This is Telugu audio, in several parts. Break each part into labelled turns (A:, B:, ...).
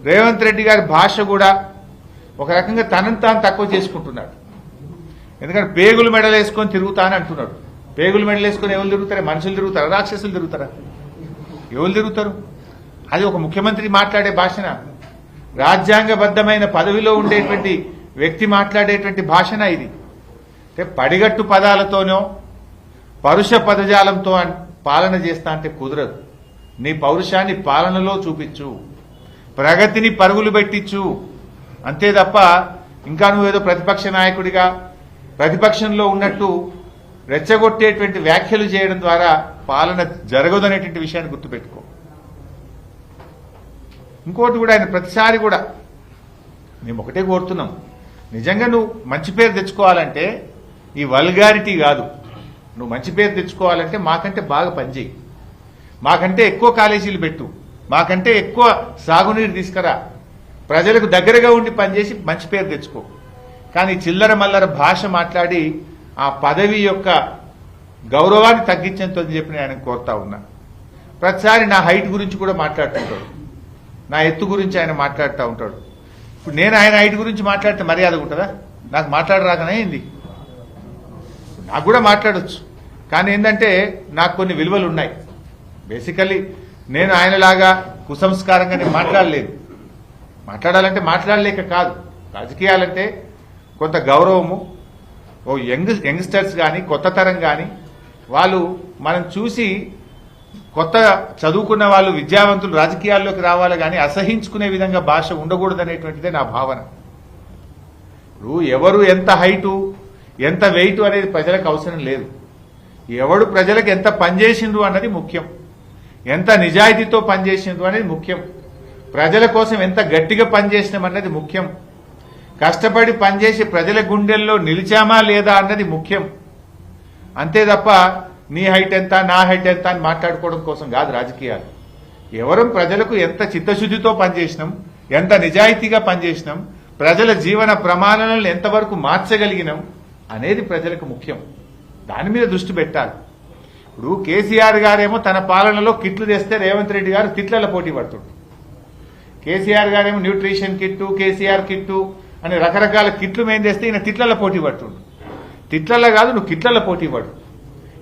A: రేవంత్ రెడ్డి గారి భాష కూడా ఒక రకంగా తనను తాను తక్కువ చేసుకుంటున్నాడు. ఎందుకంటే పేగులు మెడలు వేసుకొని తిరుగుతా అని అంటున్నాడు. పేగులు మెడలు వేసుకొని ఎవరు తిరుగుతారా? మనుషులు తిరుగుతారా? రాక్షసులు తిరుగుతారా? ఎవరు తిరుగుతారు? అది ఒక ముఖ్యమంత్రి మాట్లాడే భాషన? రాజ్యాంగబద్ధమైన పదవిలో ఉండేటువంటి వ్యక్తి మాట్లాడేటువంటి భాషన ఇది? అంటే పడిగట్టు పదాలతోనో పరుష పదజాలంతో పాలన చేస్తా అంటే కుదరదు. నీ పౌరుషాన్ని పాలనలో చూపించు, ప్రగతిని పరుగులు పెట్టించు, అంతే తప్ప ఇంకా నువ్వేదో ప్రతిపక్ష నాయకుడిగా ప్రతిపక్షంలో ఉన్నట్టు రెచ్చగొట్టేటువంటి వ్యాఖ్యలు చేయడం ద్వారా పాలన జరగదనేటువంటి విషయాన్ని గుర్తుపెట్టుకో. ఇంకోటి కూడా ఆయన ప్రతిసారి కూడా మేము ఒకటే కోరుతున్నాం, నిజంగా నువ్వు మంచి పేరు తెచ్చుకోవాలంటే ఈ వల్గారిటీ కాదు. నువ్వు మంచి పేరు తెచ్చుకోవాలంటే మాకంటే బాగా పనిచేయి, మాకంటే ఎక్కువ కాలేజీలు పెట్టు, మాకంటే ఎక్కువ సాగునీరు తీసుకురా, ప్రజలకు దగ్గరగా ఉండి పనిచేసి మంచి పేరు తెచ్చుకో. కానీ చిల్లర మల్లర భాష మాట్లాడి ఆ పదవి యొక్క గౌరవాన్ని తగ్గించని చెప్పి నేను ఆయన కోరుతా ఉన్నా. ప్రతిసారి నా హైట్ గురించి కూడా మాట్లాడుతుంటాడు, నా ఎత్తు గురించి ఆయన మాట్లాడుతూ ఉంటాడు. ఇప్పుడు నేను ఆయన హైట్ గురించి మాట్లాడితే మర్యాద ఉంటుందా? నాకు మాట్లాడరాకనే ఏంది? నాకు కూడా మాట్లాడొచ్చు, కానీ ఏంటంటే నాకు కొన్ని విలువలు ఉన్నాయి. బేసికల్లీ నేను ఆయనలాగా కుసంస్కారంగా నేను మాట్లాడలేదు. మాట్లాడాలంటే మాట్లాడలేక కాదు, రాజకీయాలంటే కొంత గౌరవము. ఓ యంగ్స్టర్స్ కానీ కొత్త తరం కానీ వాళ్ళు మనం చూసి కొత్త చదువుకున్న వాళ్ళు విద్యావంతులు రాజకీయాల్లోకి రావాలి, కానీ అసహించుకునే విధంగా భాష ఉండకూడదనేటువంటిదే నా భావన. ఇప్పుడు ఎవరు ఎంత హైటు ఎంత వెయిట్ అనేది ప్రజలకు అవసరం లేదు. ఎవడు ప్రజలకు ఎంత పనిచేసిండ్రు అన్నది ముఖ్యం, ఎంత నిజాయితీతో పనిచేసిండ్రు అనేది ముఖ్యం, ప్రజల కోసం ఎంత గట్టిగా పనిచేసినాం అన్నది ముఖ్యం, కష్టపడి పనిచేసి ప్రజల గుండెల్లో నిలిచామా లేదా అన్నది ముఖ్యం. అంతే తప్ప నీ హైట్ ఎంత నా హైట్ ఎంత అని మాట్లాడుకోవడం కోసం కాదు రాజకీయాలు. ఎవరు ప్రజలకు ఎంత చిత్తశుద్ధితో పనిచేసినాం, ఎంత నిజాయితీగా పనిచేసినాం, ప్రజల జీవన ప్రమాణాలను ఎంతవరకు మార్చగలిగినాం అనేది ప్రజలకు ముఖ్యం. దాని మీద దృష్టి పెట్టాలి. ఇప్పుడు కేసీఆర్ గారేమో తన పాలనలో కిట్లు తెస్తే రేవంత్ రెడ్డి గారు తిట్లలో పోటీ పడుతుండ్రు. కేసీఆర్ గారేమో న్యూట్రిషన్ కిట్టు, కేసీఆర్ కిట్టు అని రకరకాల కిట్లు మేము తెస్తే ఈయన తిట్లలో పోటీ పడుతుండు. తిట్లలో కాదు, నువ్వు కిట్లలో పోటీ పడు.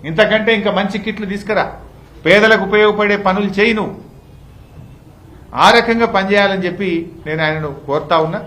A: ఇంతకంటే ఇంకా మంచి కిట్లు తీసుకురా, పేదలకు ఉపయోగపడే పనులు చేయి, నువ్వు ఆ రకంగా పనిచేయాలని చెప్పి నేను ఆయనను కోరుతా ఉన్నా.